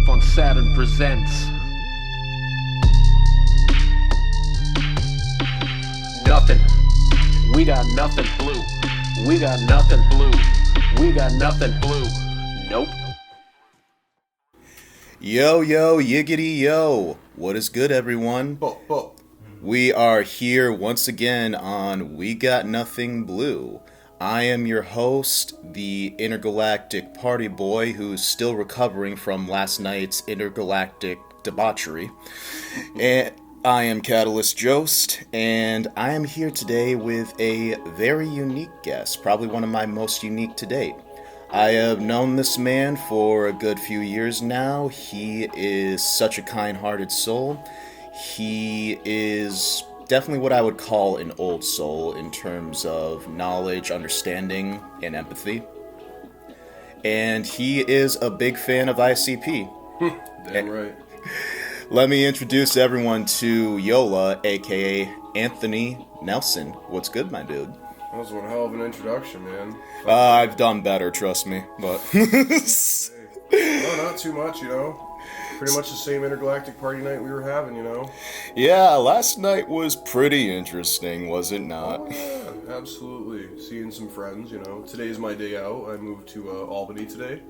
Life on Saturn presents nothing. We got nothing blue. We got nothing blue. We got nothing blue. Nope. Yo, yiggity yo. What is good, everyone? We are here once again on We Got Nothing Blue. I am your host, the intergalactic party boy who's still recovering from last night's intergalactic debauchery. And I am Catalyst Jost, and I am here today with a very unique guest, probably one of my most unique to date. I have known this man for a good few years now. He is such a kind-hearted soul. He is definitely what I would call an old soul in terms of knowledge, understanding, and empathy. And he is a big fan of ICP. Damn right. Let me introduce everyone to Yola, aka Anthony Nelson. What's good, my dude? That was one hell of an introduction, man. I've done better, trust me. But No, not too much, you know. Pretty much the same intergalactic party night we were having, you know. yeah, last night was pretty interesting, was it not? Oh, yeah, absolutely. Seeing some friends, you know. Today's my day out. I moved to Albany today.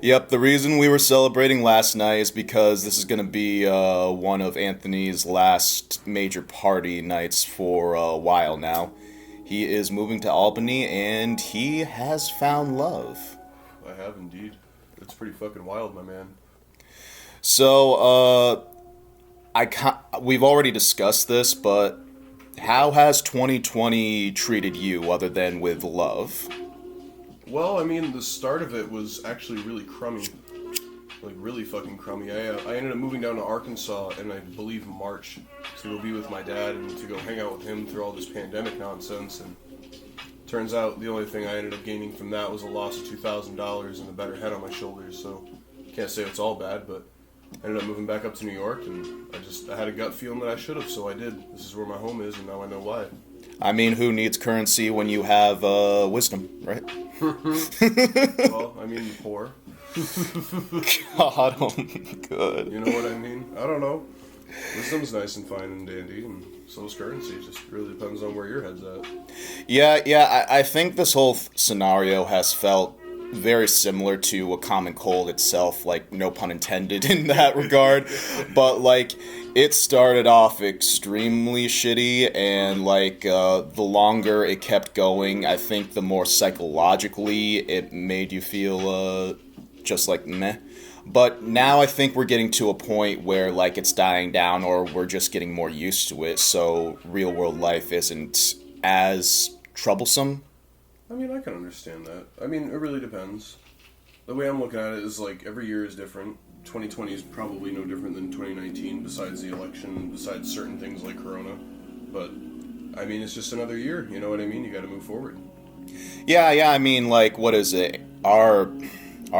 Yep, the reason we were celebrating last night is because this is going to be one of Anthony's last major party nights for a while now. He is moving to Albany, and he has found love. I have indeed. It's pretty fucking wild, my man. So, we've already discussed this, but how has 2020 treated you other than with love? Well, I mean, the start of it was actually really crummy. Like, really fucking crummy. I ended up moving down to Arkansas in, I believe, March to go be with my dad and to go hang out with him through all this pandemic nonsense. And turns out the only thing I ended up gaining from that was a loss of $2,000 and a better head on my shoulders. So, can't say it's all bad, but I ended up moving back up to New York, and I had a gut feeling that I should have, so I did. This is where my home is, and now I know why. I mean, who needs currency when you have wisdom, right? Well, I mean, poor. God, oh, good. You know what I mean? I don't know. Wisdom's nice and fine and dandy, and so is currency. It just really depends on where your head's at. Yeah, I think this whole scenario has felt very similar to a common cold itself, like, no pun intended in that regard, but, like, it started off extremely shitty, and, like, the longer it kept going, I think the more psychologically it made you feel, just like, meh. But now I think we're getting to a point where, like, it's dying down, or we're just getting more used to it, so real-world life isn't as troublesome. I mean, I can understand that. I mean, it really depends. The way I'm looking at it is, like, every year is different. 2020 is probably no different than 2019, besides the election, besides certain things like Corona. But, I mean, it's just another year, you know what I mean? You gotta move forward. Yeah, I mean, like, what is it? Our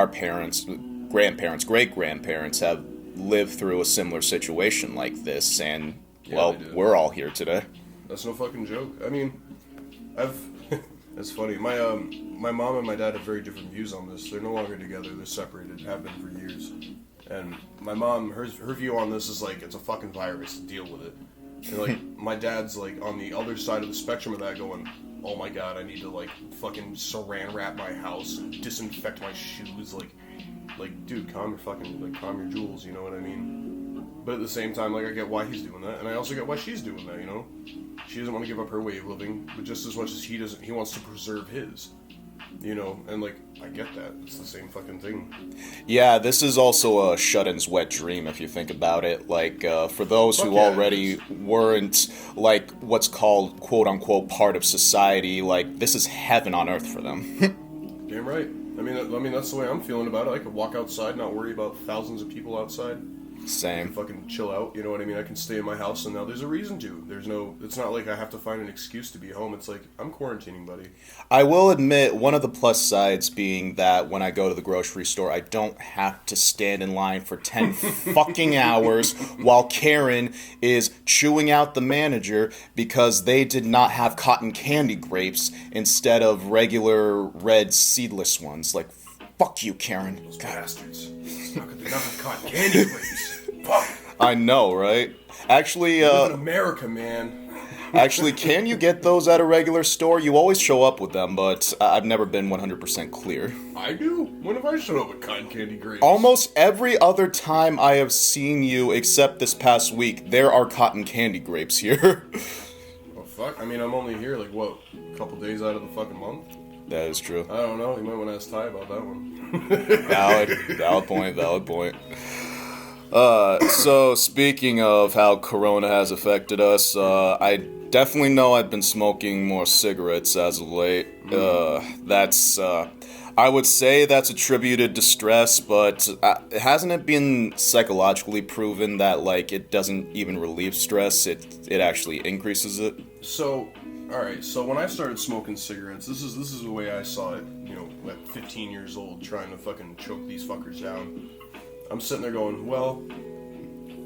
parents, grandparents, great-grandparents have lived through a similar situation like this, and, Yeah, well, they did. we're all here today. That's no fucking joke. I mean, it's funny. My mom and my dad have very different views on this. They're no longer together. They're separated. Have been for years. And my mom, her view on this is like, it's a fucking virus. Deal with it. And like, my dad's like on the other side of the spectrum of that, going, oh my god, I need to like fucking saran wrap my house and disinfect my shoes. Like, dude, calm your jewels. You know what I mean? But at the same time, like, I get why he's doing that, and I also get why she's doing that. You know? She doesn't want to give up her way of living, but just as much as he doesn't, he wants to preserve his. You know, and like, I get that. It's the same fucking thing. Yeah, this is also a Shutins Wet Dream, if you think about it. Like, for those who already weren't, like, what's called, quote-unquote, part of society, like, this is heaven on earth for them. Damn right. I mean, that's the way I'm feeling about it. I could walk outside, not worry about thousands of people outside. Same. Fucking chill out, you know what I mean? I can stay in my house, and now there's a reason to. It's not like I have to find an excuse to be home. It's like, I'm quarantining, buddy. I will admit, one of the plus sides being that when I go to the grocery store, I don't have to stand in line for 10 fucking hours while Karen is chewing out the manager because they did not have cotton candy grapes instead of regular red seedless ones. Like, Fuck you, Karen. Those God. bastards. Not gonna be enough of cotton candy grapes. Fuck. I know, right? Actually, We live in America, man. Actually, can you get those at a regular store? You always show up with them, but I've never been 100% clear. I do? When have I showed up with cotton candy grapes? Almost every other time I have seen you, except this past week, there are cotton candy grapes here. Well, fuck. I mean, I'm only here, like, what, a couple days out of the fucking month? That is true. I don't know. You might want to ask Ty about that one. Valid point. So speaking of how Corona has affected us, I definitely know I've been smoking more cigarettes as of late. I would say that's attributed to stress, but hasn't it been psychologically proven that, like, it doesn't even relieve stress, it actually increases it? So, alright, so when I started smoking cigarettes, this is the way I saw it, at 15 years old, trying to fucking choke these fuckers down. I'm sitting there going, well,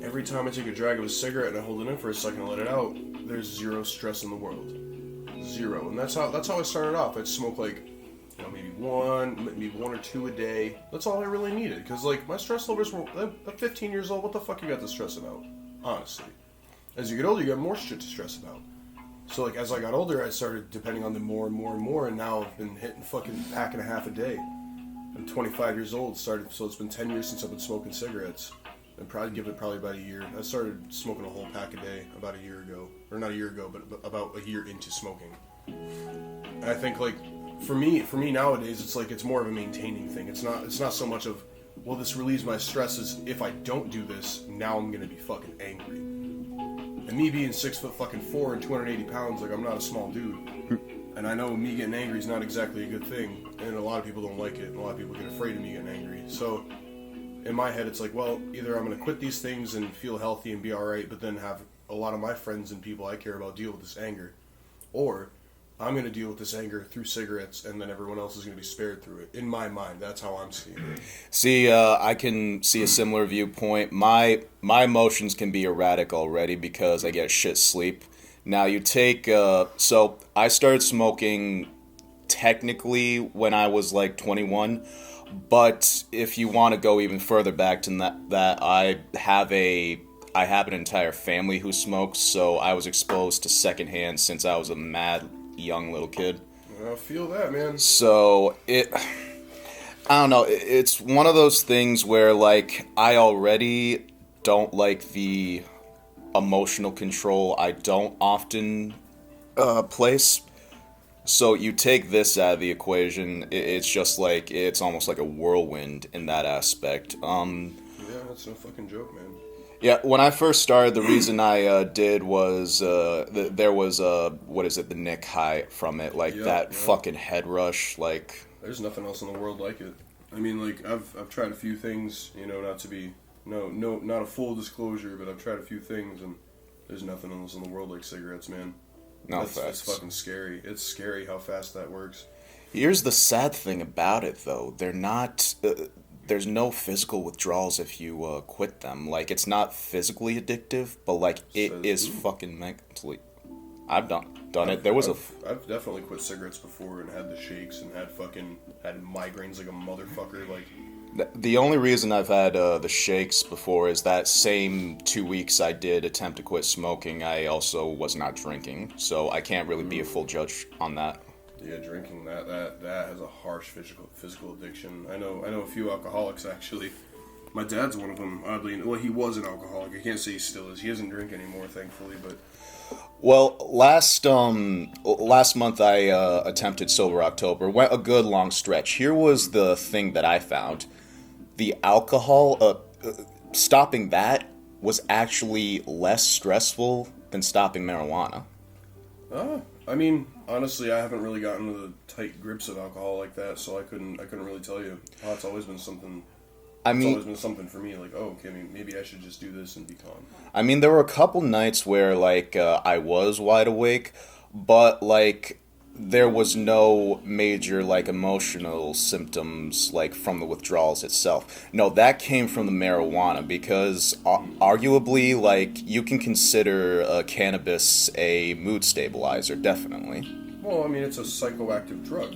every time I take a drag of a cigarette and I hold it in for a second and let it out, there's zero stress in the world. Zero. And that's how I started off. I'd smoke like, maybe one or two a day. That's all I really needed. Because, like, my stress levels were, at 15 years old, what the fuck you got to stress about? Honestly. As you get older, you got more shit to stress about. So, like, as I got older, I started depending on them more and more and more, and now I've been hitting fucking pack and a half a day. I'm 25 years old, so it's been 10 years since I've been smoking cigarettes. And give it about a year. I started smoking a whole pack a day about a year ago. Or not a year ago, but about a year into smoking. And I think, like, for me nowadays, it's like, it's more of a maintaining thing. It's not so much of, well, this relieves my stress, as if I don't do this, now I'm gonna be fucking angry. And me being 6'4" and 280 pounds, like, I'm not a small dude. And I know me getting angry is not exactly a good thing, and a lot of people don't like it, and a lot of people get afraid of me getting angry. So, in my head, it's like, well, either I'm going to quit these things and feel healthy and be alright, but then have a lot of my friends and people I care about deal with this anger. Or, I'm going to deal with this anger through cigarettes, and then everyone else is going to be spared through it. In my mind, that's how I'm seeing it. See, I can see a similar viewpoint. My emotions can be erratic already because I get shit sleep. Now you take, so I started smoking technically when I was like 21, but if you want to go even further back than that I have an entire family who smokes, so I was exposed to secondhand since I was a mad young little kid. I feel that, man. So I don't know, it's one of those things where, like, I already don't like the emotional control I don't often place. So you take this out of the equation, it's just like, it's almost like a whirlwind in that aspect. Yeah, that's no fucking joke, man. Yeah, when I first started, the reason I did was, there was, the Nick high from it, like, fucking head rush, like... There's nothing else in the world like it. I mean, like, I've tried a few things, not to be... not a full disclosure, but I've tried a few things, and there's nothing else in the world like cigarettes, man. It's fucking scary. It's scary how fast that works. Here's the sad thing about it, though. They're not... there's no physical withdrawals if you quit them. Like, it's not physically addictive, but, like, it is fucking mentally... I've done it. I've definitely quit cigarettes before and had the shakes and had migraines like a motherfucker, like... The only reason I've had the shakes before is that same 2 weeks I did attempt to quit smoking, I also was not drinking, so I can't really be a full judge on that. Yeah, drinking, that has a harsh physical addiction. I know a few alcoholics, actually. My dad's one of them, oddly. Well, he was an alcoholic. I can't say he still is. He doesn't drink anymore, thankfully, but... Well, last month I attempted Sober October. Went a good long stretch. Here was the thing that I found. The alcohol, stopping that was actually less stressful than stopping marijuana. I mean, honestly, I haven't really gotten to the tight grips of alcohol like that, so I couldn't really tell you. It's always been something... It's always been something for me, like, oh, okay, maybe I should just do this and be calm. I mean, there were a couple nights where, like, I was wide awake, but, like, there was no major, like, emotional symptoms, like, from the withdrawals itself. No, that came from the marijuana, because arguably, like, you can consider cannabis a mood stabilizer, definitely. Well, I mean, it's a psychoactive drug.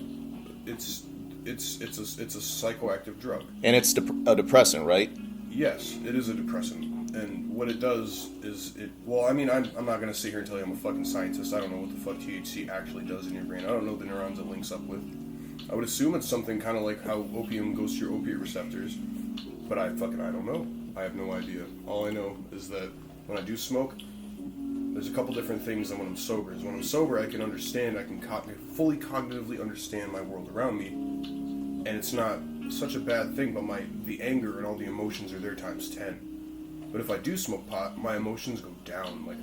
it's a psychoactive drug. And it's a depressant, right? Yes, it is a depressant. And what it does is well, I mean, I'm not going to sit here and tell you I'm a fucking scientist. I don't know what the fuck THC actually does in your brain. I don't know the neurons it links up with. I would assume it's something kind of like how opium goes to your opiate receptors. But I don't know. I have no idea. All I know is that when I do smoke, there's a couple different things than when I'm sober. When I'm sober, I can understand, I can fully cognitively understand my world around me. And it's not such a bad thing, but the anger and all the emotions are there times 10. But if I do smoke pot, my emotions go down, like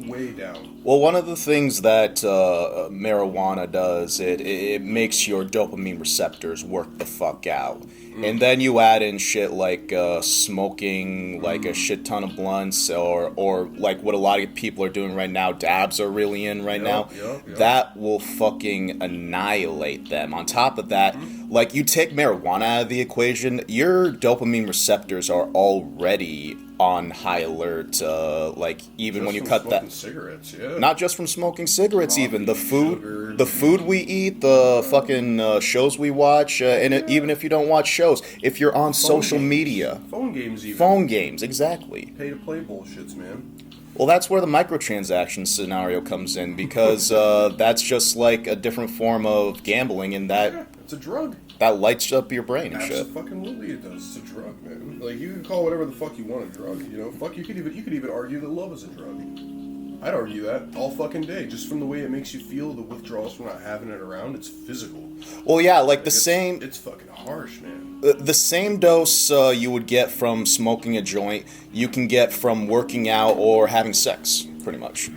way down. Well, one of the things that marijuana does, it makes your dopamine receptors work the fuck out. And then you add in shit like smoking like a shit ton of blunts or like what a lot of people are doing right now, dabs are really in right now. That will fucking annihilate them. On top of that, like you take marijuana out of the equation, your dopamine receptors are already on high alert, like even just when you from cut that cigarettes, yeah. Not just from smoking cigarettes, Coffee, even the sugar. food we eat, the fucking shows we watch, even if you don't watch shows, if you're on social media, phone games, exactly, pay to play bullshits, man. Well, that's where the microtransaction scenario comes in, because that's just like a different form of gambling, and it's a drug. That lights up your brain and shit. Absolutely, it does. It's a drug, man. Like, you can call whatever the fuck you want a drug. You know, fuck, you could even argue that love is a drug. I'd argue that all fucking day, just from the way it makes you feel, the withdrawals from not having it around. It's physical. Well, yeah, like the same. It's fucking harsh, man. The same dose you would get from smoking a joint, you can get from working out or having sex, pretty much.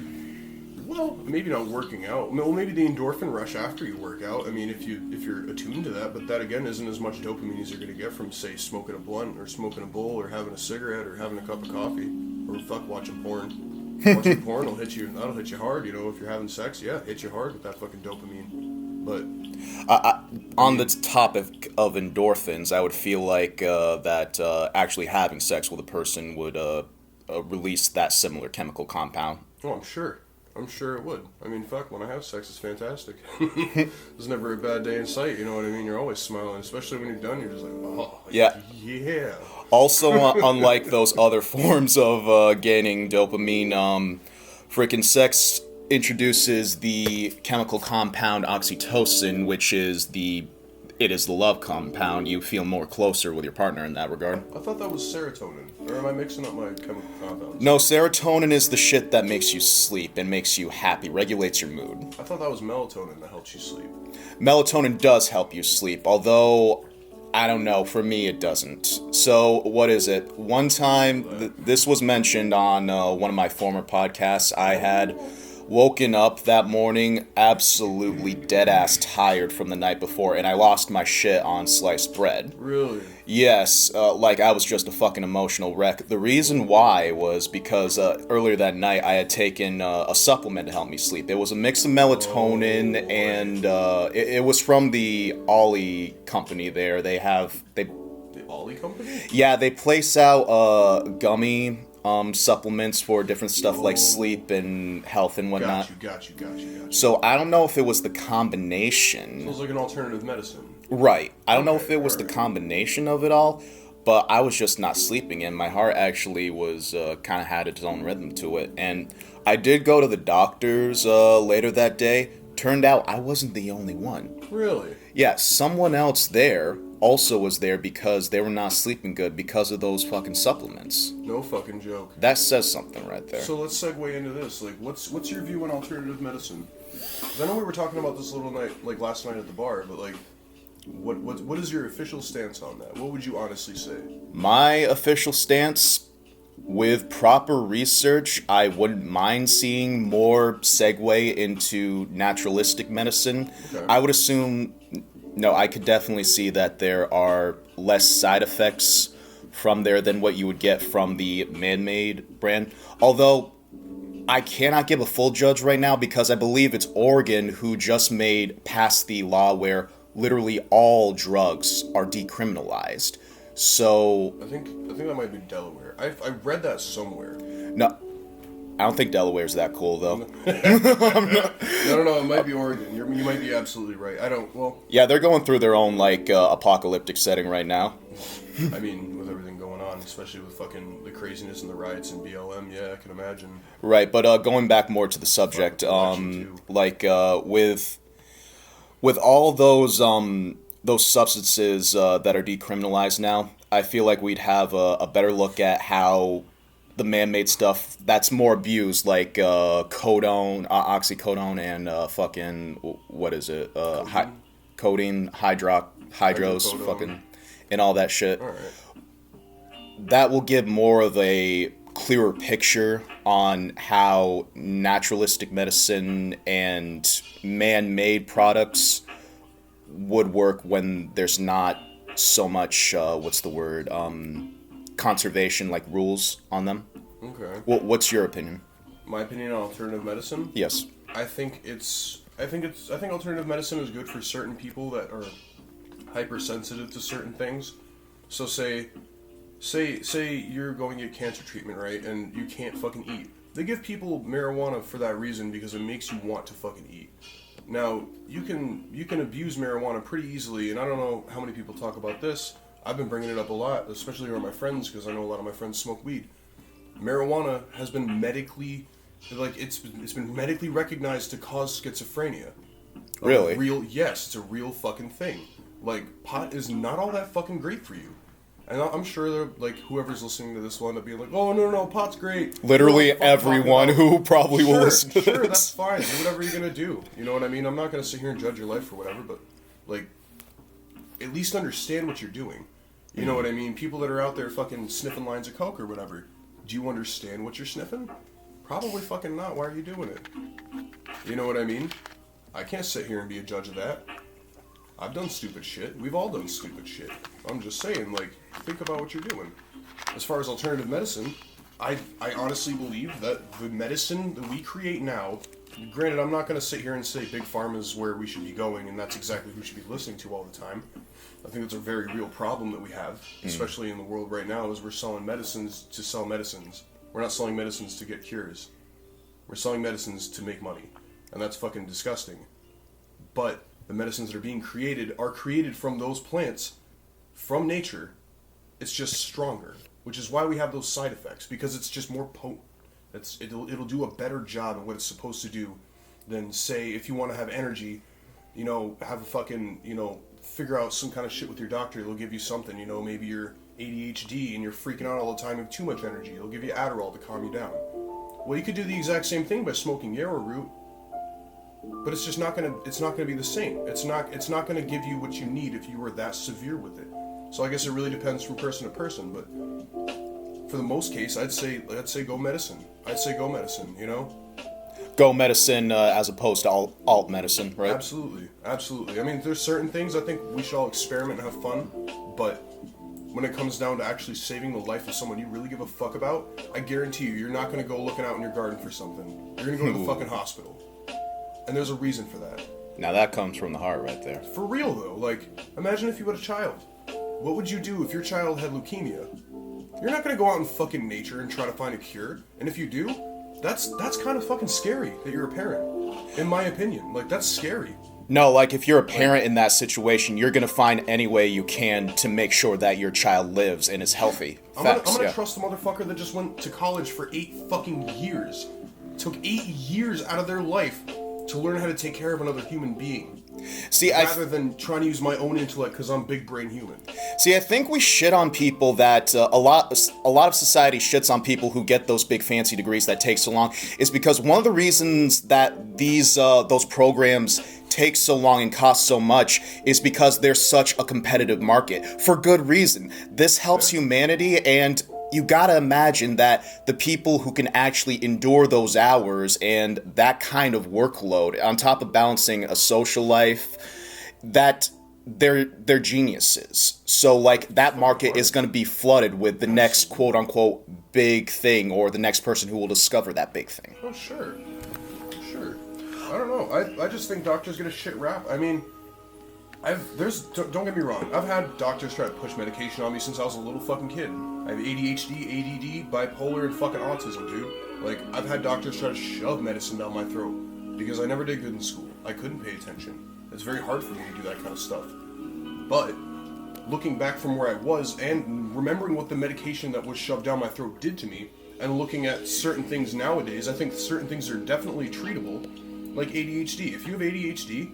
Well, maybe not working out. Well, maybe the endorphin rush after you work out. I mean, if you're attuned to that, but that again isn't as much dopamine as you're going to get from, say, smoking a blunt or smoking a bowl or having a cigarette or having a cup of coffee or fuck watching porn. Watching porn will hit you. That'll hit you hard. You know, if you're having sex, yeah, hit you hard with that fucking dopamine. But on the topic of endorphins, I would feel like that actually having sex with a person would release that similar chemical compound. Oh, I'm sure it would. I mean, fuck, when I have sex, it's fantastic. There's never a bad day in sight, you know what I mean? You're always smiling, especially when you're done, you're just like, oh, yeah. Also, unlike those other forms of gaining dopamine, freaking sex introduces the chemical compound oxytocin, which is the love compound. You feel more closer with your partner in that regard. I thought that was serotonin. Or am I mixing up my chemical compounds? No, serotonin is the shit that makes you sleep and makes you happy, regulates your mood. I thought that was melatonin that helps you sleep. Melatonin does help you sleep, although, I don't know, for me it doesn't. So, what is it? One time, this was mentioned on one of my former podcasts, I had woken up that morning absolutely dead-ass tired from the night before, and I lost my shit on sliced bread. Really? Yes, like I was just a fucking emotional wreck. The reason why was because earlier that night I had taken a supplement to help me sleep. It was a mix of melatonin and it was from the Ollie company there. The Ollie company? Yeah, they place out gummy supplements for different stuff like sleep and health and whatnot. Got you. So I don't know if it was the combination. So it's like an alternative medicine. Right. I don't know if it was the combination of it all, but I was just not sleeping, and my heart actually was kind of had its own rhythm to it. And I did go to the doctors later that day. Turned out I wasn't the only one. Really? Yeah, someone else there also was there because they were not sleeping good because of those fucking supplements. No fucking joke. That says something right there. So let's segue into this. Like, what's your view on alternative medicine? 'Cause I know we were talking about this a little night, like last night at the bar, but like, what is your official stance on that? What would you honestly say? My official stance, with proper research, I wouldn't mind seeing more segue into naturalistic medicine. Okay. I would assume, no, I could definitely see that there are less side effects from there than what you would get from the man-made brand. Although, I cannot give a full judge right now because I believe it's Oregon who just passed the law where literally all drugs are decriminalized. So I think that might be Delaware. I read that somewhere. no, I don't think Delaware's that cool, though. No, it might be Oregon. You might be absolutely right. I don't, well... Yeah, they're going through their own, like, apocalyptic setting right now. I mean, with everything going on, especially with fucking the craziness and the riots in BLM, yeah, I can imagine. Right, but going back more to the subject, like, with all those substances that are decriminalized now, I feel like we'd have a better look at how the man-made stuff that's more abused, like Oxycodone, and fucking, what is it? Codeine, hydros, fucking, and all that shit. All right. That will give more of a clearer picture on how naturalistic medicine and man-made products would work when there's not so much, conservation, like rules on them. Okay. Well, what's your opinion? My opinion on alternative medicine? Yes. I think alternative medicine is good for certain people that are hypersensitive to certain things. So say you're going to get cancer treatment, right? And you can't fucking eat. They give people marijuana for that reason because it makes you want to fucking eat. Now, you can abuse marijuana pretty easily, and I don't know how many people talk about this. I've been bringing it up a lot, especially around my friends, because I know a lot of my friends smoke weed. Marijuana has been medically, like, it's been medically recognized to cause schizophrenia. Really? Yes, it's a real fucking thing. Like, pot is not all that fucking great for you. And I'm sure they're, like, whoever's listening to this will end up being like, oh, no, pot's great. Literally everyone who probably will listen to this. Sure, that's fine. Do whatever you're going to do. You know what I mean? I'm not going to sit here and judge your life or whatever, but, like, at least understand what you're doing. You know what I mean? People that are out there fucking sniffing lines of coke or whatever, do you understand what you're sniffing? Probably fucking not. Why are you doing it? You know what I mean? I can't sit here and be a judge of that. I've done stupid shit. We've all done stupid shit. I'm just saying, like, think about what you're doing. As far as alternative medicine, I honestly believe that the medicine that we create now, granted, I'm not going to sit here and say Big Pharma is where we should be going, and that's exactly who we should be listening to all the time. I think it's a very real problem that we have, especially in the world right now, is we're selling medicines to sell medicines. We're not selling medicines to get cures. We're selling medicines to make money. And that's fucking disgusting. But the medicines that are created from those plants, from nature. It's just stronger, which is why we have those side effects, because it's just more potent. It'll do a better job of what it's supposed to do than, say, if you want to have energy, have a fucking, figure out some kind of shit with your doctor. They'll give you something, maybe you're ADHD and you're freaking out all the time, you have too much energy. They'll give you Adderall to calm you down. Well, you could do the exact same thing by smoking yarrow root, but it's just not gonna be the same. It's not gonna give you what you need if you were that severe with it. So I guess it really depends from person to person, but for the most case, I'd say go medicine. Go medicine as opposed to alt medicine, right? Absolutely. I mean, there's certain things I think we should all experiment and have fun, but when it comes down to actually saving the life of someone you really give a fuck about, I guarantee you're not going to go looking out in your garden for something. You're going to go to the fucking hospital. And there's a reason for that. Now that comes from the heart right there. For real, though. Like, imagine if you had a child. What would you do if your child had leukemia? You're not going to go out in fucking nature and try to find a cure. And if you do, that's kind of fucking scary that you're a parent. In my opinion. Like, that's scary. No, like, if you're a parent in that situation, you're going to find any way you can to make sure that your child lives and is healthy. I'm gonna trust the motherfucker that just went to college for 8 fucking years. Took 8 years out of their life to learn how to take care of another human being. See, rather than trying to use my own intellect because I'm big brain human. See, I think we shit on people that a lot of society shits on people who get those big fancy degrees that take so long, is because one of the reasons that those programs take so long and cost so much is because there's such a competitive market, for good reason. This helps humanity, and you gotta imagine that the people who can actually endure those hours and that kind of workload, on top of balancing a social life, that they're geniuses. So, like, that market is going to be flooded with the next quote-unquote big thing, or the next person who will discover that big thing. Oh, sure. I don't know. I just think doctors get a shit rap. I mean, don't get me wrong. I've had doctors try to push medication on me since I was a little fucking kid. I have ADHD, ADD, bipolar, and fucking autism, dude. Like, I've had doctors try to shove medicine down my throat because I never did good in school. I couldn't pay attention. It's very hard for me to do that kind of stuff. But looking back from where I was and remembering what the medication that was shoved down my throat did to me, and looking at certain things nowadays, I think certain things are definitely treatable, like ADHD. If you have ADHD,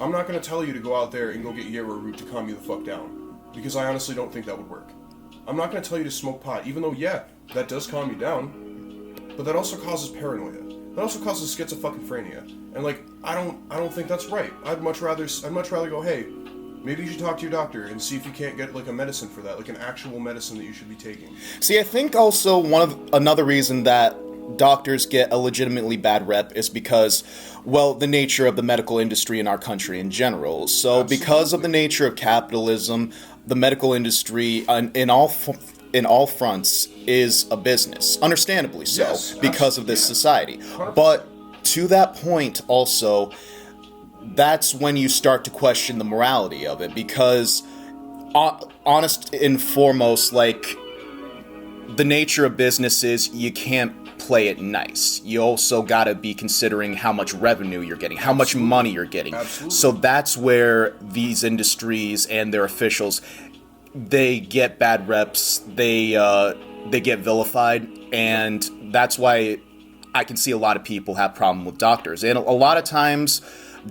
I'm not going to tell you to go out there and go get yarrow root to calm you the fuck down, because I honestly don't think that would work. I'm not going to tell you to smoke pot, even though, yeah, that does calm you down, but that also causes paranoia. That also causes schizophrenia. And, like, I don't think that's right. I'd much rather go, hey, maybe you should talk to your doctor and see if you can't get, like, a medicine for that, like an actual medicine that you should be taking. See, I think also another reason that doctors get a legitimately bad rep is because, well, the nature of the medical industry in our country in general. So Absolutely. Because of the nature of capitalism, the medical industry in all fronts is a business, understandably so, Yes, because of this society. 100%. But to that point also, that's when you start to question the morality of it, because honest and foremost, like, the nature of business is you can't play it nice. You also got to be considering how much revenue you're getting, how much money you're getting. Absolutely. So that's where these industries and their officials, they get bad reps, they get vilified, and that's why I can see a lot of people have problem with doctors. And a lot of times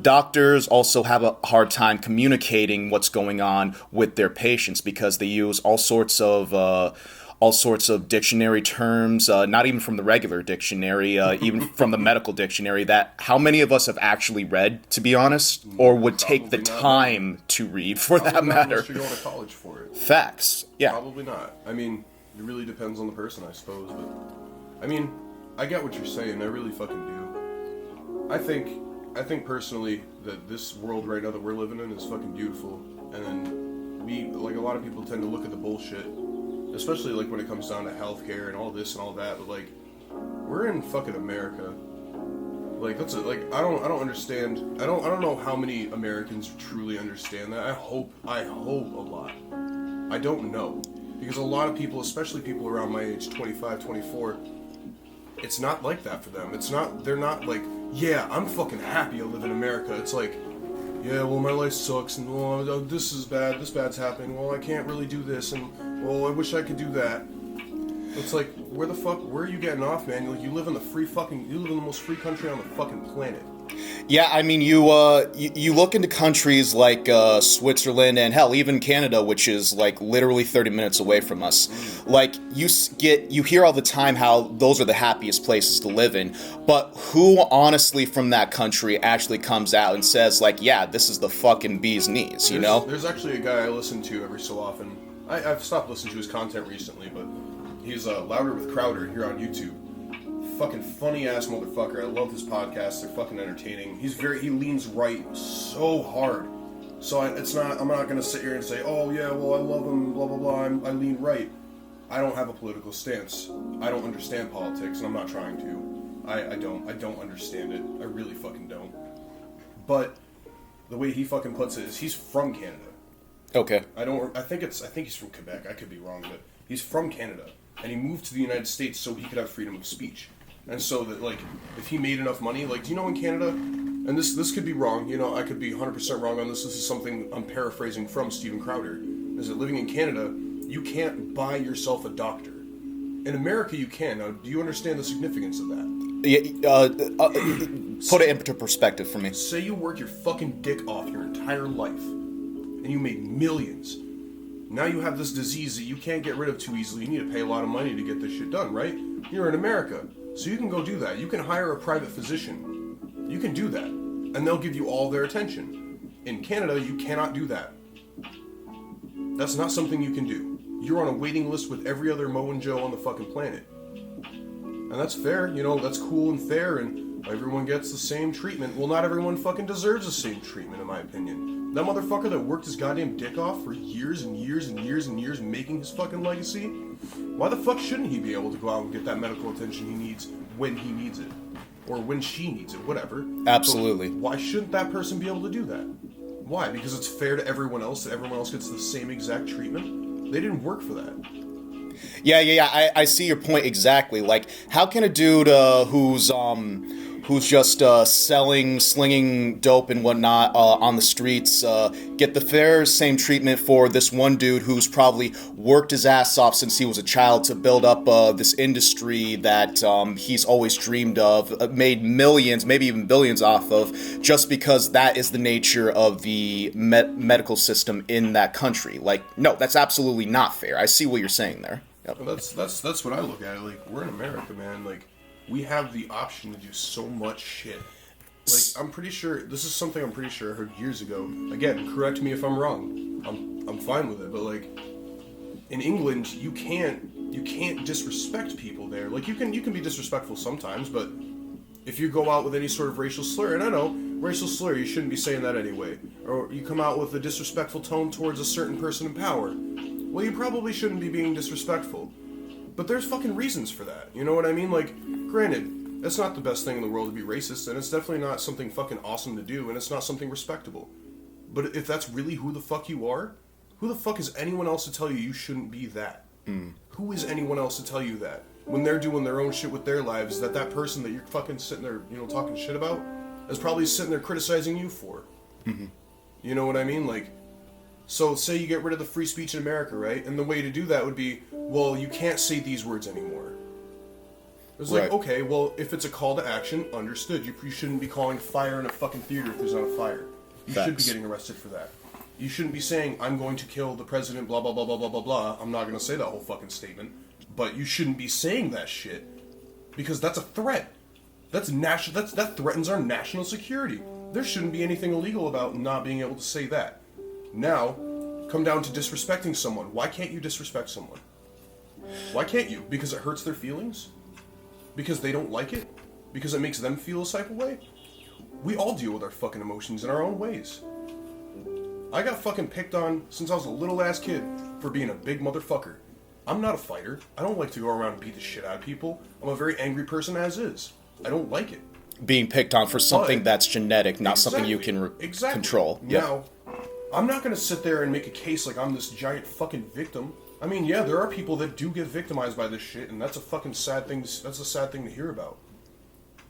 doctors also have a hard time communicating what's going on with their patients, because they use all sorts of dictionary terms, not even from the regular dictionary, even from the medical dictionary, that how many of us have actually read, to be honest, or would take the time to read, for that matter. Unless you're going to college for it. Facts, yeah. Probably not. I mean, it really depends on the person, I suppose, but I mean, I get what you're saying, I really fucking do. I think personally that this world right now that we're living in is fucking beautiful, and then we, like, a lot of people tend to look at the bullshit, especially, like, when it comes down to healthcare and all this and all that, but, like, we're in fucking America. Like, that's I don't understand. I don't know how many Americans truly understand that. I hope a lot. I don't know. Because a lot of people, especially people around my age, 25, 24, it's not like that for them. They're not like, yeah, I'm fucking happy I live in America. It's like, yeah, well, my life sucks, and oh, this is bad, this bad's happening, well, I can't really do this, and well, I wish I could do that. It's like, where are you getting off, man? Like, you live in the most free country on the fucking planet. Yeah, I mean, you look into countries like Switzerland and hell, even Canada, which is like literally 30 minutes away from us. Like, you hear all the time how those are the happiest places to live in, but who honestly from that country actually comes out and says, like, yeah, this is the fucking bee's knees, you know? There's actually a guy I listen to every so often. I've stopped listening to his content recently, but he's Louder with Crowder here on YouTube. Fucking funny ass motherfucker. I love his podcasts. They're fucking entertaining. He leans right so hard. So I'm not gonna sit here and say, oh yeah, well, I love him, blah blah blah. I lean right. I don't have a political stance. I don't understand politics, and I'm not trying to. I don't understand it. I really fucking don't. But the way he fucking puts it is, he's from Canada. Okay. I think he's from Quebec. I could be wrong, but he's from Canada, and he moved to the United States so he could have freedom of speech. And so that, like, if he made enough money, like, do you know in Canada, and this could be wrong, you know, I could be 100% wrong on this is something I'm paraphrasing from Steven Crowder, is that living in Canada, you can't buy yourself a doctor. In America, you can. Now, do you understand the significance of that? Yeah, put it into perspective for me. Say you work your fucking dick off your entire life, and you make millions. Now you have this disease that you can't get rid of too easily. You need to pay a lot of money to get this shit done, right? You're in America, so you can go do that. You can hire a private physician. You can do that, and they'll give you all their attention. In Canada, you cannot do that. That's not something you can do. You're on a waiting list with every other Mo and Joe on the fucking planet. And that's fair, you know, that's cool and fair, and everyone gets the same treatment. Well, not everyone fucking deserves the same treatment, in my opinion. That motherfucker that worked his goddamn dick off for years and years and years and years making his fucking legacy, why the fuck shouldn't he be able to go out and get that medical attention he needs when he needs it? Or when she needs it, whatever. Absolutely. But why shouldn't that person be able to do that? Why? Because it's fair to everyone else that everyone else gets the same exact treatment? They didn't work for that. Yeah. I see your point exactly. Like, how can a dude who's just slinging dope and whatnot on the streets get the same treatment for this one dude who's probably worked his ass off since he was a child to build up this industry that he's always dreamed of, made millions, maybe even billions off of, just because that is the nature of the medical system in that country? Like, no, that's absolutely not fair. I see what you're saying there. Yep. Well, that's what I look at. Like, we're in America, man. Like, we have the option to do so much shit. Like, I'm pretty sure this is something I heard years ago. Again, correct me if I'm wrong. I'm fine with it, but like, in England, you can't disrespect people there. Like, you can be disrespectful sometimes, but if you go out with any sort of racial slur, and I know racial slur, you shouldn't be saying that anyway, or you come out with a disrespectful tone towards a certain person in power, well, you probably shouldn't be being disrespectful. But there's fucking reasons for that. You know what I mean? Like, granted, it's not the best thing in the world to be racist, and it's definitely not something fucking awesome to do, and it's not something respectable. But if that's really who the fuck you are, who the fuck is anyone else to tell you shouldn't be that? Who is anyone else to tell you that? When they're doing their own shit with their lives, that person that you're fucking sitting there, talking shit about, is probably sitting there criticizing you for. Mm-hmm. You know what I mean? Like, so say you get rid of the free speech in America, right? And the way to do that would be, well, you can't say these words anymore. It's like, okay, well, if it's a call to action, understood. You shouldn't be calling fire in a fucking theater if there's not a fire. You should be getting arrested for that. You shouldn't be saying, I'm going to kill the president, blah, blah, blah, blah, blah, blah, blah. I'm not going to say that whole fucking statement. But you shouldn't be saying that shit. Because that's a threat. That threatens our national security. There shouldn't be anything illegal about not being able to say that. Now, come down to disrespecting someone. Why can't you disrespect someone? Why can't you? Because it hurts their feelings? Because they don't like it? Because it makes them feel a type of way? We all deal with our fucking emotions in our own ways. I got fucking picked on since I was a little ass kid for being a big motherfucker. I'm not a fighter. I don't like to go around and beat the shit out of people. I'm a very angry person as is. I don't like it. Being picked on for something that's genetic, not something you can control. Now, I'm not going to sit there and make a case like I'm this giant fucking victim. I mean, yeah, there are people that do get victimized by this shit, and that's a fucking sad thing. That's a sad thing to hear about.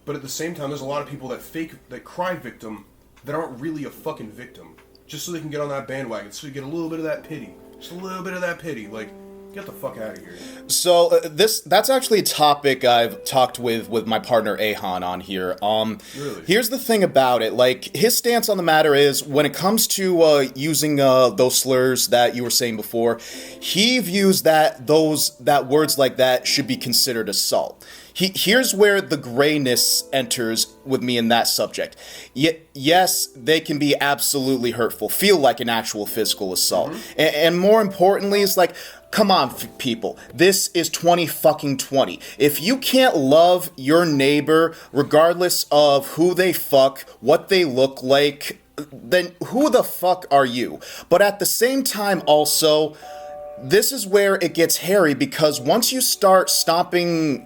But at the same time, there's a lot of people that cry victim that aren't really a fucking victim, just so they can get on that bandwagon, so you get a little bit of that pity, just a little bit of that pity. Like, get the fuck out of here. So that's actually a topic I've talked with my partner Ahan on here. Really? Here's the thing about it. Like, his stance on the matter is, when it comes to using those slurs that you were saying before, he views that words like that should be considered assault. Here's where the grayness enters with me in that subject. Yes, they can be absolutely hurtful, feel like an actual physical assault. Mm-hmm. And more importantly, it's like, come on, people. This is 2020. If you can't love your neighbor, regardless of who they fuck, what they look like, then who the fuck are you? But at the same time, also, this is where it gets hairy, because once you start stopping,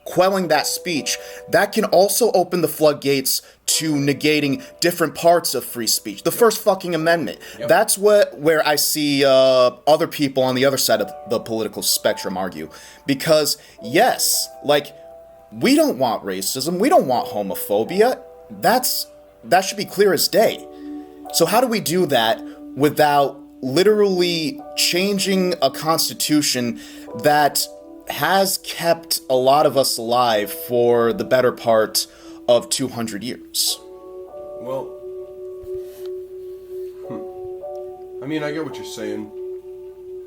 quelling that speech, that can also open the floodgates to negating different parts of free speech. The First fucking Amendment. Yep. That's where I see other people on the other side of the political spectrum argue. Because, yes, we don't want racism, we don't want homophobia. That should be clear as day. So how do we do that without literally changing a constitution that has kept a lot of us alive for the better part of 200 years? Well, I mean, I get what you're saying.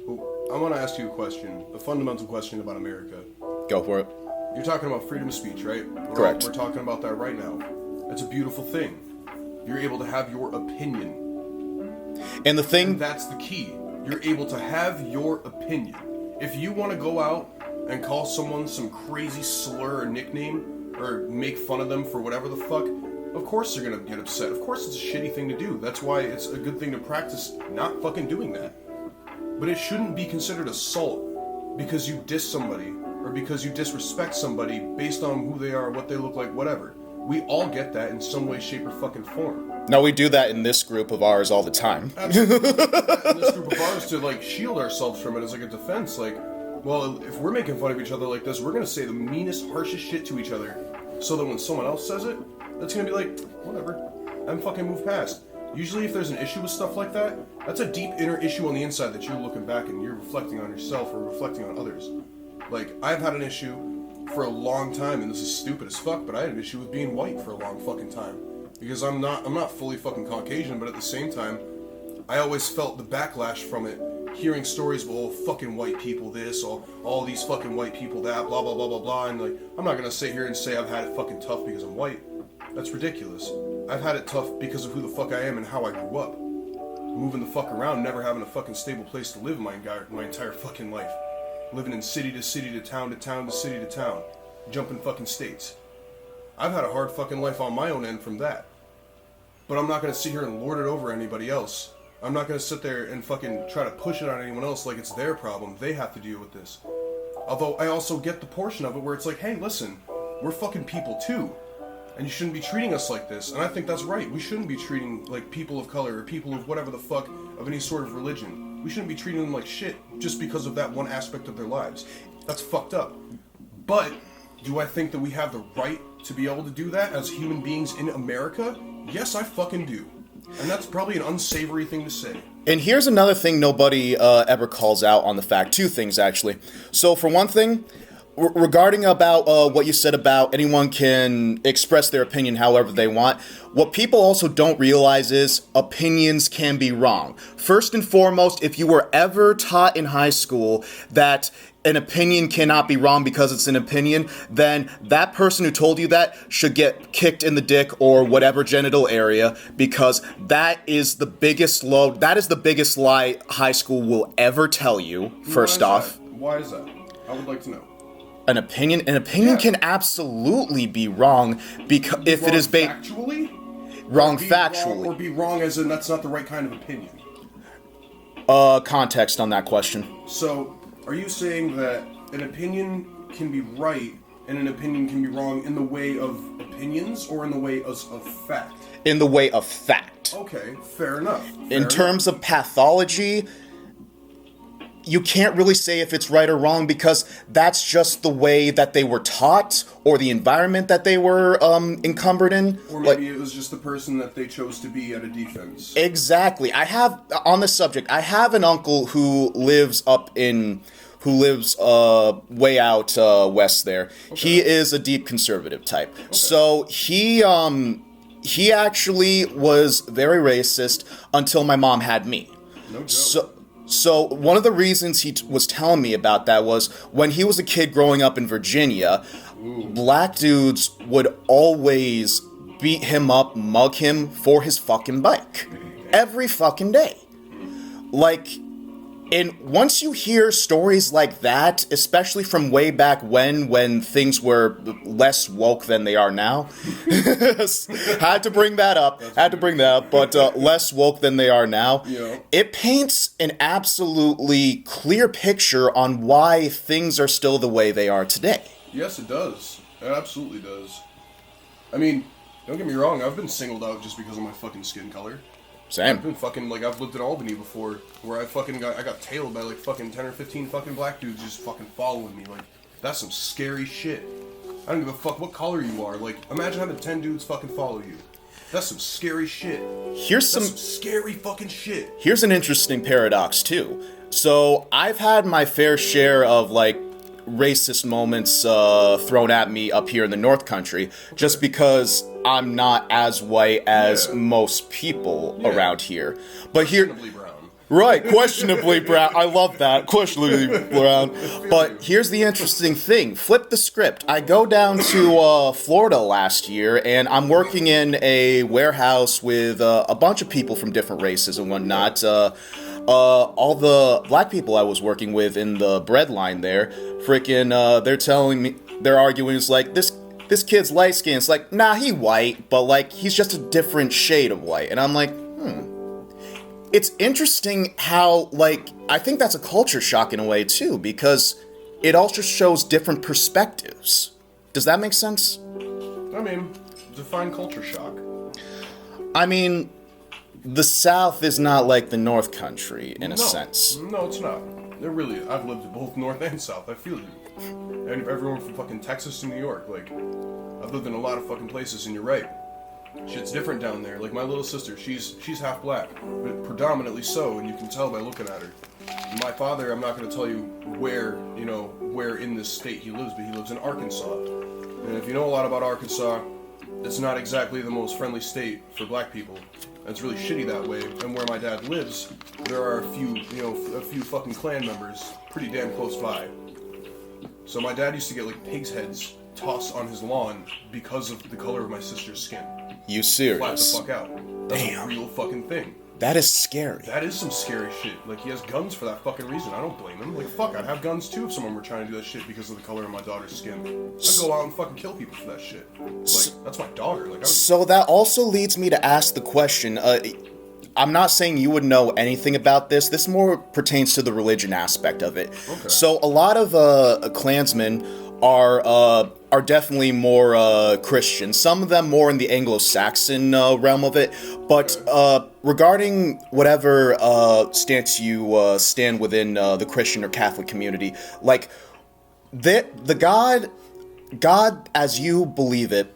But I want to ask you a question, a fundamental question about America. Go for it. You're talking about freedom of speech, right? Correct. We're talking about that right now. It's a beautiful thing. You're able to have your opinion. And that's the key. You're able to have your opinion. If you want to go out and call someone some crazy slur or nickname, or make fun of them for whatever the fuck, of course they're gonna get upset. Of course it's a shitty thing to do. That's why it's a good thing to practice not fucking doing that. But it shouldn't be considered assault because you diss somebody, or because you disrespect somebody based on who they are, what they look like, whatever. We all get that in some way, shape, or fucking form. No, we do that in this group of ours all the time. Absolutely. In this group of ours, to shield ourselves from it as a defense. well, if we're making fun of each other like this, we're gonna say the meanest, harshest shit to each other, so that when someone else says it, that's gonna be like, whatever, I'm fucking move past. Usually if there's an issue with stuff like that, that's a deep inner issue on the inside that you're looking back and you're reflecting on yourself or reflecting on others. Like, I've had an issue for a long time, and this is stupid as fuck, but I had an issue with being white for a long fucking time. Because I'm not fully fucking Caucasian, but at the same time, I always felt the backlash from it, hearing stories of all fucking white people this, all these fucking white people that, blah blah blah blah blah, and like, I'm not gonna sit here and say I've had it fucking tough because I'm white. That's ridiculous. I've had it tough because of who the fuck I am and how I grew up. Moving the fuck around, never having a fucking stable place to live my entire fucking life. Living in city to city to town to town to city to town. Jumping fucking states. I've had a hard fucking life on my own end from that. But I'm not gonna sit here and lord it over anybody else. I'm not gonna sit there and fucking try to push it on anyone else like it's their problem. They have to deal with this. Although I also get the portion of it where it's like, hey, listen, we're fucking people too. And you shouldn't be treating us like this. And I think that's right. We shouldn't be treating like people of color or people of whatever the fuck of any sort of religion. We shouldn't be treating them like shit just because of that one aspect of their lives. That's fucked up. But do I think that we have the right to be able to do that as human beings in America? Yes, I fucking do. And that's probably an unsavory thing to say. And here's another thing nobody ever calls out on the fact. Two things, actually. So, for one thing, regarding about what you said about anyone can express their opinion however they want, what people also don't realize is opinions can be wrong. First and foremost, if you were ever taught in high school that an opinion cannot be wrong because it's an opinion, then that person who told you that should get kicked in the dick or whatever genital area, because that is the biggest lie high school will ever tell you, first off. Why is that? I would like to know. An opinion can absolutely be wrong because if it is factually? Wrong factually. Or be wrong as in that's not the right kind of opinion. Context on that question. So, are you saying that an opinion can be right and an opinion can be wrong in the way of opinions or in the way of fact? In the way of fact. Okay, fair enough. In terms of pathology, you can't really say if it's right or wrong because that's just the way that they were taught or the environment that they were encumbered in. Or maybe it was just the person that they chose to be at a defense. Exactly. On this subject, I have an uncle who lives way out west there. Okay. He is a deep conservative type. Okay. So he actually was very racist until my mom had me. No joke. So one of the reasons he was telling me about that was when he was a kid growing up in Virginia, black dudes would always beat him up, mug him for his fucking bike. Every fucking day. Like, and once you hear stories like that, especially from way back when things were less woke than they are now, had to bring that up, but less woke than they are now, yeah. It paints an absolutely clear picture on why things are still the way they are today. Yes, it does. It absolutely does. I mean, don't get me wrong, I've been singled out just because of my fucking skin color. Same. I've been fucking, like, I've lived in Albany before, where I got tailed by, like, fucking 10 or 15 fucking black dudes just fucking following me. Like, that's some scary shit. I don't give a fuck what color you are. Like, imagine having 10 dudes fucking follow you. That's some scary shit. That's some scary fucking shit. Here's an interesting paradox, too. So, I've had my fair share of, like, racist moments thrown at me up here in the North Country, just because I'm not as white as most people around here. But questionably brown. Right, questionably brown. I love that, questionably brown. But here's the interesting thing. Flip the script. I go down to Florida last year, and I'm working in a warehouse with a bunch of people from different races and whatnot. All the black people I was working with in the bread line there, they're telling me, they're arguing, it's like, this kid's light skinned. It's like, nah, he white, but like, he's just a different shade of white. And I'm like, It's interesting how, like, I think that's a culture shock in a way too, because it also shows different perspectives. Does that make sense? I mean, define culture shock. I mean, the South is not like the North Country, in a sense. No, it's not. They're really, I've lived both north and south. I feel it. And everyone from fucking Texas to New York, like, I've lived in a lot of fucking places, and you're right. Shit's different down there. Like, my little sister, she's half black, but predominantly so, and you can tell by looking at her. My father, I'm not going to tell you where in this state he lives, but he lives in Arkansas. And if you know a lot about Arkansas, it's not exactly the most friendly state for black people. It's really shitty that way. And where my dad lives, there are a few fucking Klan members pretty damn close by. So my dad used to get, like, pig's heads tossed on his lawn because of the color of my sister's skin. You serious? Flat the fuck out. That's a real fucking thing. That is scary. That is some scary shit. Like, he has guns for that fucking reason. I don't blame him. Like, fuck, I'd have guns too if someone were trying to do that shit because of the color of my daughter's skin. I'd go out and fucking kill people for that shit. Like, that's my daughter. Like, so that also leads me to ask the question. I'm not saying you would know anything about this. This more pertains to the religion aspect of it. Okay. So a lot of Klansmen are definitely more Christian. Some of them more in the Anglo-Saxon realm of it. But regarding whatever stance you stand within the Christian or Catholic community, like the God as you believe it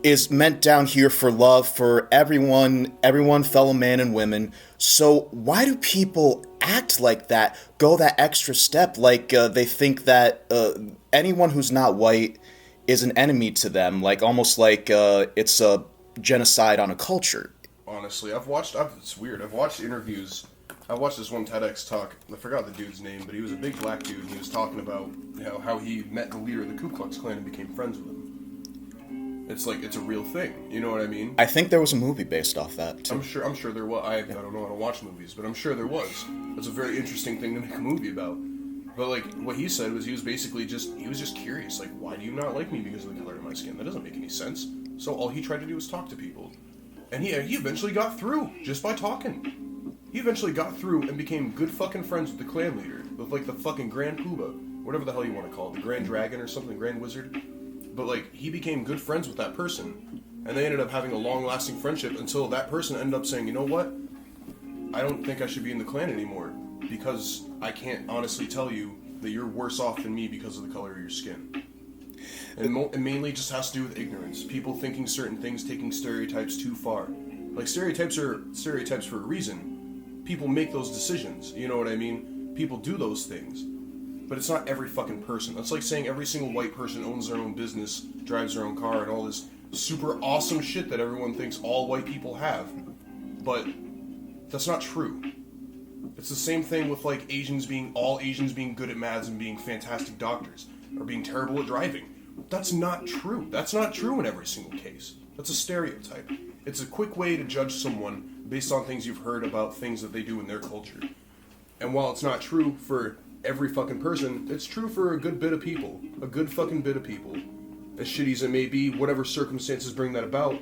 is meant down here for love for everyone, fellow man and women. So why do people act like that, go that extra step, like they think that anyone who's not white is an enemy to them, like almost like it's a genocide on a culture? Honestly, it's weird. I've watched interviews. I watched this one TEDx talk. I forgot the dude's name, but he was a big black dude, and he was talking about how he met the leader of the Ku Klux Klan and became friends with him. It's like, it's a real thing, you know what I mean? I think there was a movie based off that, too. I'm sure there was. I don't know how to watch movies, but I'm sure there was. It's a very interesting thing to make a movie about. But, like, what he said was he was just curious, like, why do you not like me because of the color of my skin? That doesn't make any sense. So all he tried to do was talk to people. And he eventually got through, just by talking. He eventually got through and became good fucking friends with the Klan leader, with, like, the fucking Grand Poobah, whatever the hell you want to call it, the Grand Dragon or something, Grand Wizard. But, like, he became good friends with that person, and they ended up having a long-lasting friendship until that person ended up saying, you know what? I don't think I should be in the Klan anymore, because I can't honestly tell you that you're worse off than me because of the color of your skin. And it mainly just has to do with ignorance. People thinking certain things, taking stereotypes too far. Like, stereotypes are stereotypes for a reason. People make those decisions, you know what I mean? People do those things. But it's not every fucking person. That's like saying every single white person owns their own business, drives their own car, and all this super awesome shit that everyone thinks all white people have. But that's not true. It's the same thing with, like, all Asians being good at maths and being fantastic doctors, or being terrible at driving. That's not true. That's not true in every single case. That's a stereotype. It's a quick way to judge someone based on things you've heard about things that they do in their culture. And while it's not true for every fucking person, it's true for a good bit of people. A good fucking bit of people. As shitty as it may be, whatever circumstances bring that about,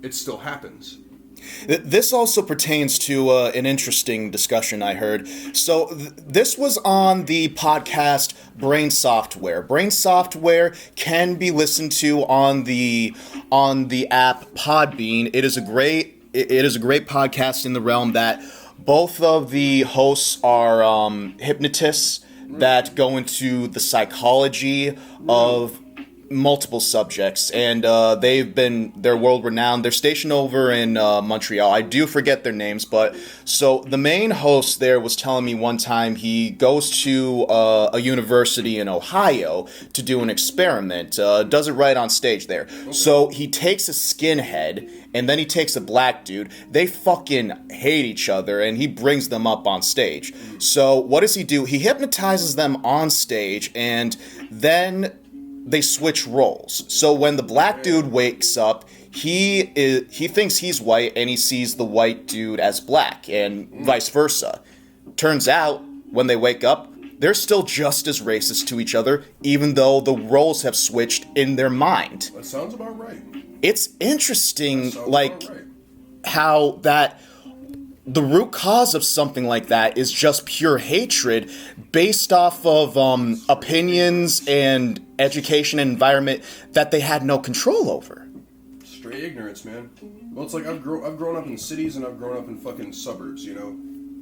it still happens. This also pertains to an interesting discussion I heard. So this was on the podcast Brain Software. Brain Software can be listened to on the app Podbean. It is a great podcast in the realm that both of the hosts are hypnotists that go into the psychology of multiple subjects, and they're world renowned. They're stationed over in Montreal. I do forget their names, but so the main host there was telling me one time he goes to a university in Ohio to do an experiment. Does it right on stage there. Okay. So he takes a skinhead and then he takes a black dude. They fucking hate each other, and he brings them up on stage. So what does he do? He hypnotizes them on stage, and then they switch roles. So when the black dude wakes up, he thinks he's white, and he sees the white dude as black, and vice versa. Turns out, when they wake up, they're still just as racist to each other, even though the roles have switched in their mind. That sounds about right. It's interesting, like, how that the root cause of something like that is just pure hatred based off of opinions and education and environment that they had no control over. Straight ignorance, man. Well, it's like I've grown up in cities and I've grown up in fucking suburbs, you know?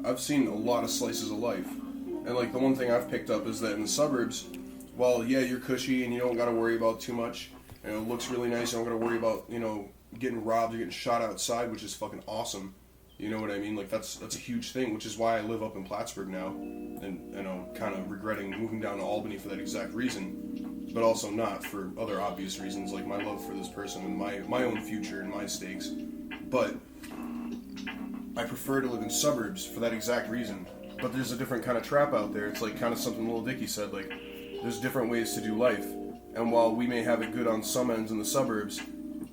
I've seen a lot of slices of life. And like the one thing I've picked up is that in the suburbs, well, yeah, you're cushy and you don't got to worry about too much. And it looks really nice. You don't got to worry about, you know, getting robbed or getting shot outside, which is fucking awesome. You know what I mean? Like that's a huge thing, which is why I live up in Plattsburgh now, and you know, kind of regretting moving down to Albany for that exact reason, but also not for other obvious reasons like my love for this person and my own future and my stakes. But I prefer to live in suburbs for that exact reason. But there's a different kind of trap out there. It's like kind of something Lil Dicky said, like there's different ways to do life, and while we may have it good on some ends in the suburbs,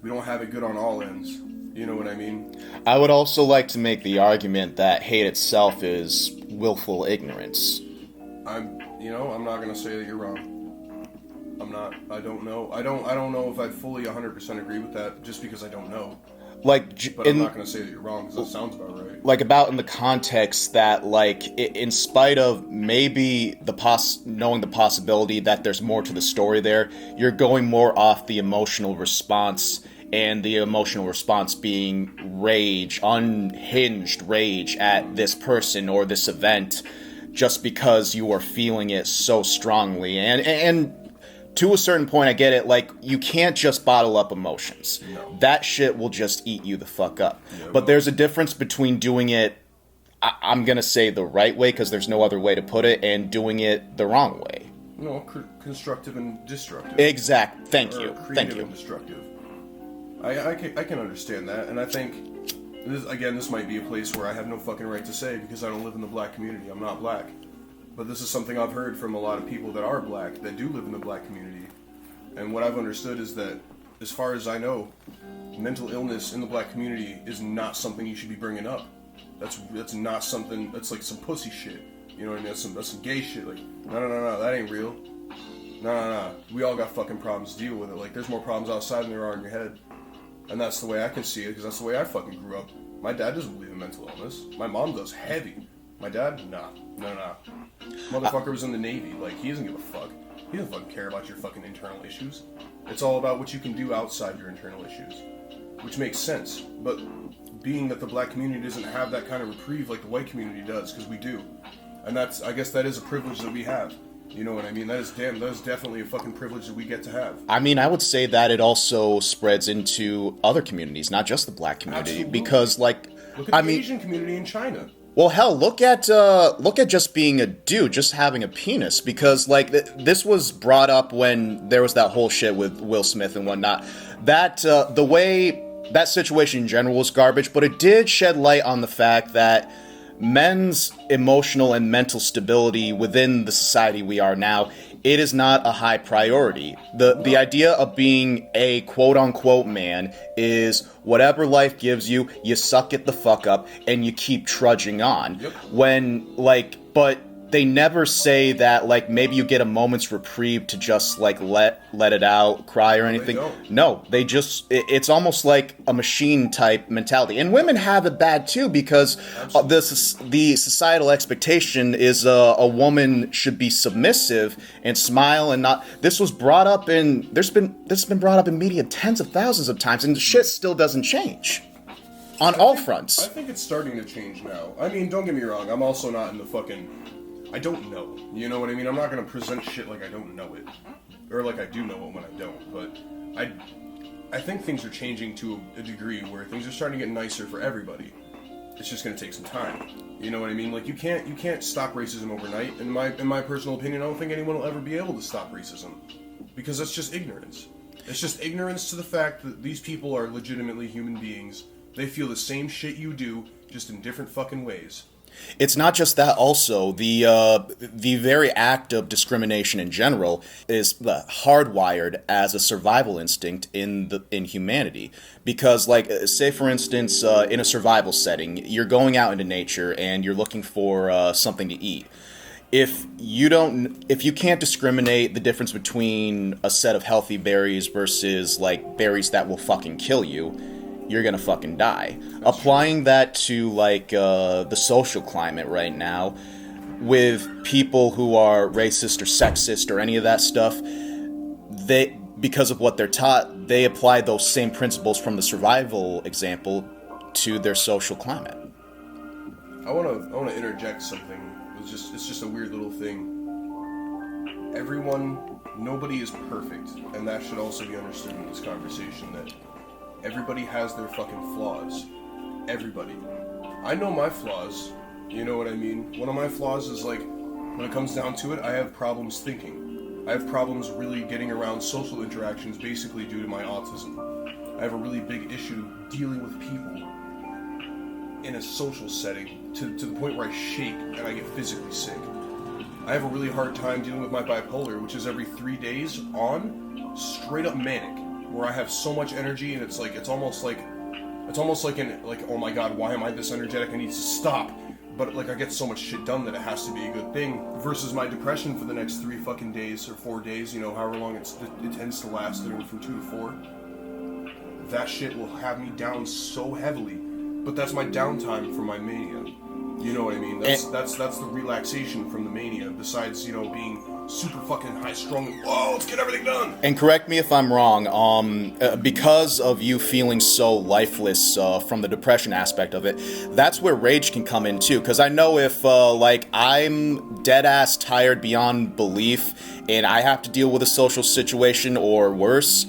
we don't have it good on all ends. You know what I mean? I would also like to make the argument that hate itself is willful ignorance. I'm not gonna say that you're wrong. I'm not. I don't know. I don't know if I fully 100% agree with that, just because I don't know. But I'm not gonna say that you're wrong because that sounds about right. Like about in the context that, like, in spite of maybe knowing the possibility that there's more to the story there, you're going more off the emotional response. And the emotional response being rage, unhinged rage at this person or this event, just because you are feeling it so strongly. And to a certain point, I get it. Like, you can't just bottle up emotions. No. That shit will just eat you the fuck up. Yeah, but there's a difference between doing it, I'm gonna say the right way, because there's no other way to put it, and doing it the wrong way. No, constructive and destructive. Exact. Thank you. Creative and destructive. I can understand that, and I think, this might be a place where I have no fucking right to say because I don't live in the black community. I'm not black. But this is something I've heard from a lot of people that are black, that do live in the black community. And what I've understood is that, as far as I know, mental illness in the black community is not something you should be bringing up. That's not something, that's like some pussy shit. You know what I mean? That's some gay shit. Like, no, that ain't real. No. We all got fucking problems to deal with it. Like, there's more problems outside than there are in your head. And that's the way I can see it, because that's the way I fucking grew up. My dad doesn't believe in mental illness. My mom does, heavy. My dad, nah. Motherfucker was in the Navy. Like, he doesn't give a fuck. He doesn't fucking care about your fucking internal issues. It's all about what you can do outside your internal issues. Which makes sense. But being that the black community doesn't have that kind of reprieve like the white community does, because we do. And I guess that is a privilege that we have. You know what I mean? That is definitely a fucking privilege that we get to have. I mean, I would say that it also spreads into other communities, not just the black community. Absolutely. Because, like, look at the Asian community in China. Well, hell, look at just being a dude, just having a penis. Because, like, this was brought up when there was that whole shit with Will Smith and whatnot. That the way that situation in general was garbage, but it did shed light on the fact that men's emotional and mental stability within the society we are now, it is not a high priority. The idea of being a quote-unquote man is whatever life gives you, you suck it the fuck up and you keep trudging on. Yep. But they never say that, like, maybe you get a moment's reprieve to just, like, let it out, cry or anything. No, they just, it's almost like a machine type mentality. And women have it bad too, because the societal expectation is a woman should be submissive and smile and not. This was brought up this has been brought up in media tens of thousands of times, and the shit still doesn't change. On all fronts. I think it's starting to change now. I mean, don't get me wrong, I'm also not in the fucking, I don't know. You know what I mean? I'm not going to present shit like I don't know it. Or like I do know it when I don't. But I think things are changing to a degree where things are starting to get nicer for everybody. It's just going to take some time. You know what I mean? Like, you can't stop racism overnight. In my personal opinion, I don't think anyone will ever be able to stop racism. Because that's just ignorance. It's just ignorance to the fact that these people are legitimately human beings. They feel the same shit you do, just in different fucking ways. It's not just that. Also, the very act of discrimination in general is hardwired as a survival instinct in humanity. Because, like, say for instance, in a survival setting, you're going out into nature and you're looking for something to eat. If you can't discriminate the difference between a set of healthy berries versus, like, berries that will fucking kill you, you're gonna fucking die. That's Applying true. That to, like, the social climate right now, with people who are racist or sexist or any of that stuff, because of what they're taught, they apply those same principles from the survival example to their social climate. I wanna interject something it's just a weird little thing. Nobody is perfect, and that should also be understood in this conversation, that everybody has their fucking flaws. Everybody. I know my flaws, you know what I mean? One of my flaws is, like, when it comes down to it, I have problems thinking. I have problems really getting around social interactions, basically due to my autism. I have a really big issue dealing with people in a social setting, to the point where I shake and I get physically sick. I have a really hard time dealing with my bipolar, which is every 3 days on, straight up manic, where I have so much energy and it's almost like oh my god, why am I this energetic? I need to stop. But like I get so much shit done that it has to be a good thing. Versus my depression for the next 3 fucking days or 4 days, you know, however long it tends to last, from 2 to 4. That shit will have me down so heavily. But that's my downtime from my mania. You know what I mean? That's the relaxation from the mania, besides, you know, being super fucking high-strung and, whoa, let's get everything done! And correct me if I'm wrong, because of you feeling so lifeless from the depression aspect of it, that's where rage can come in too. Because I know if, I'm dead-ass tired beyond belief and I have to deal with a social situation or worse,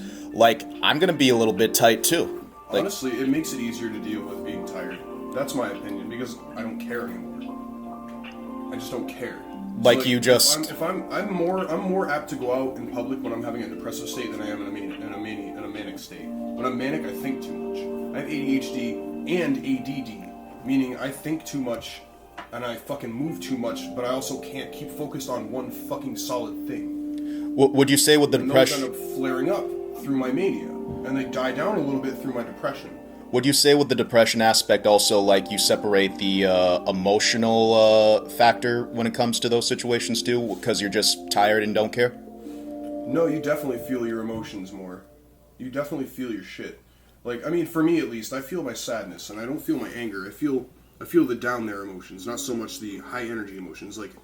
I'm gonna be a little bit tight too. Honestly, it makes it easier to deal with being tired. That's my opinion, because I don't care anymore. I just don't care. I'm more apt to go out in public when I'm having a depressive state than I am in a manic state. When I'm manic, I think too much. I have ADHD and ADD, meaning I think too much and I fucking move too much, but I also can't keep focused on one fucking solid thing. Would you say with the depression? Those end up flaring up through my mania, and they die down a little bit through my depression. Would you say with the depression aspect also, you separate the emotional factor when it comes to those situations too, because you're just tired and don't care? No, you definitely feel your emotions more. You definitely feel your shit. For me at least, I feel my sadness, and I don't feel my anger. I feel the down there emotions, not so much the high energy emotions, like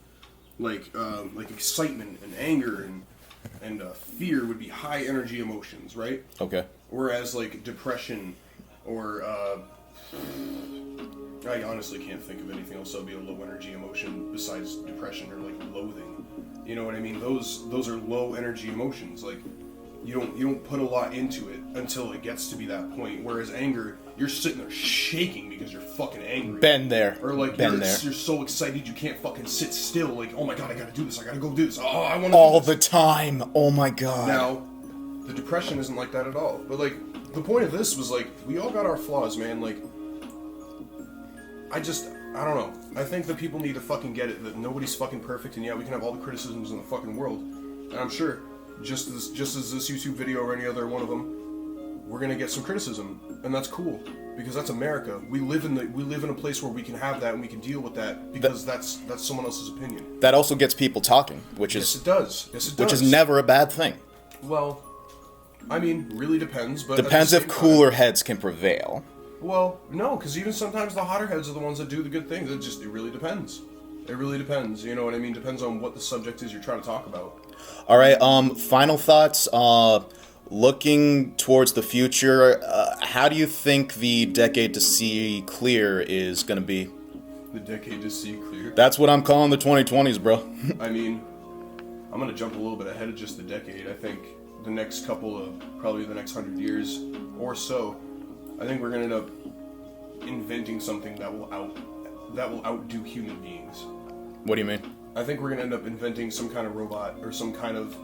excitement and anger and fear would be high energy emotions, right? Okay. Whereas depression or I honestly can't think of anything else that would be a low energy emotion besides depression or loathing. You know what I mean? Those are low energy emotions. You don't put a lot into it until it gets to be that point. Whereas anger, you're sitting there shaking because you're fucking angry. Been there. Or you're so excited you can't fucking sit still. Oh my god, I gotta do this. I gotta go do this. Oh, I want to. All the time. Oh my god. Now, the depression isn't like that at all. But the point of this was we all got our flaws, man. I don't know. I think that people need to fucking get it that nobody's fucking perfect, and yeah, we can have all the criticisms in the fucking world. And I'm sure, just as this YouTube video or any other one of them, we're gonna get some criticism, and that's cool because that's America. We live in a place where we can have that and we can deal with that because that's someone else's opinion. That also gets people talking, which yes, it does. Which is never a bad thing. Well, really depends, but depends if cooler heads can prevail. Well, no, because even sometimes the hotter heads are the ones that do the good things. It really depends. It really depends. You know what I mean? Depends on what the subject is you're trying to talk about. All right. Final thoughts. Looking towards the future, how do you think the decade to see clear is going to be? The decade to see clear? That's what I'm calling the 2020s, bro. I'm going to jump a little bit ahead of just the decade. I think the next probably the next 100 years or so, I think we're going to end up inventing something that will outdo human beings. What do you mean? I think we're going to end up inventing some kind of robot or some kind of,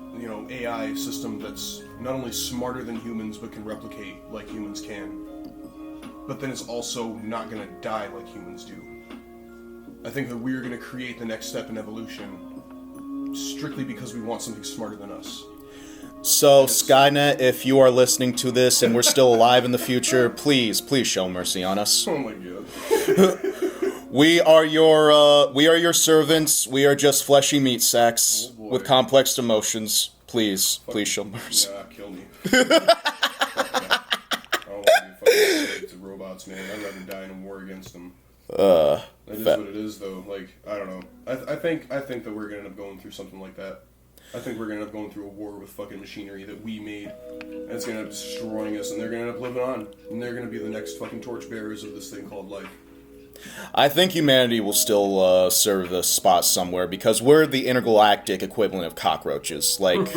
AI system that's not only smarter than humans but can replicate like humans can. But then it's also not going to die like humans do. I think that we're going to create the next step in evolution strictly because we want something smarter than us. So, Skynet, if you are listening to this and we're still alive in the future, please show mercy on us. Oh my god. We are your servants. We are just fleshy meat sacks with complex emotions. Please show mercy. Yeah, kill me. I don't want to be fucking slave to robots, man. I'd rather die in a war against them. That is what it is, though. I don't know. I think that we're gonna end up going through something like that. I think we're gonna end up going through a war with fucking machinery that we made, and it's gonna end up destroying us, and they're gonna end up living on, and they're gonna be the next fucking torchbearers of this thing called life. I think humanity will still serve a spot somewhere because we're the intergalactic equivalent of cockroaches. Like,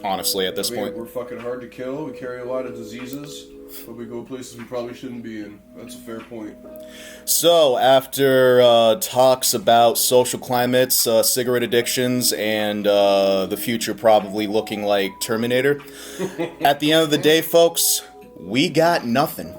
honestly, at this point. We're fucking hard to kill. We carry a lot of diseases, but we go places we probably shouldn't be in. That's a fair point. So, after talks about social climates, cigarette addictions, and the future probably looking like Terminator, at the end of the day, folks, we got nothing.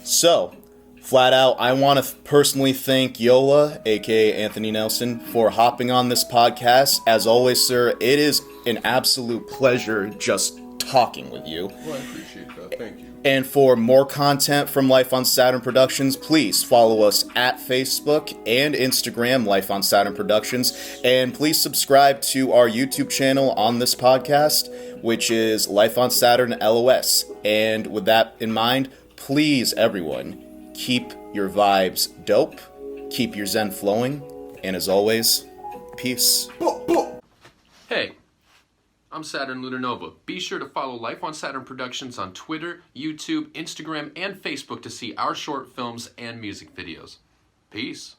So, flat out, I want to personally thank Yola, aka Anthony Nelson, for hopping on this podcast. As always, sir, it is an absolute pleasure just talking with you. Well, I appreciate that. Thank you. And for more content from Life on Saturn Productions, please follow us at Facebook and Instagram, Life on Saturn Productions. And please subscribe to our YouTube channel on this podcast, which is Life on Saturn LOS. And with that in mind, please, everyone, keep your vibes dope, keep your zen flowing, and as always, peace. Hey, I'm Saturn Lunar Nova. Be sure to follow Life on Saturn Productions on Twitter, YouTube, Instagram, and Facebook to see our short films and music videos. Peace.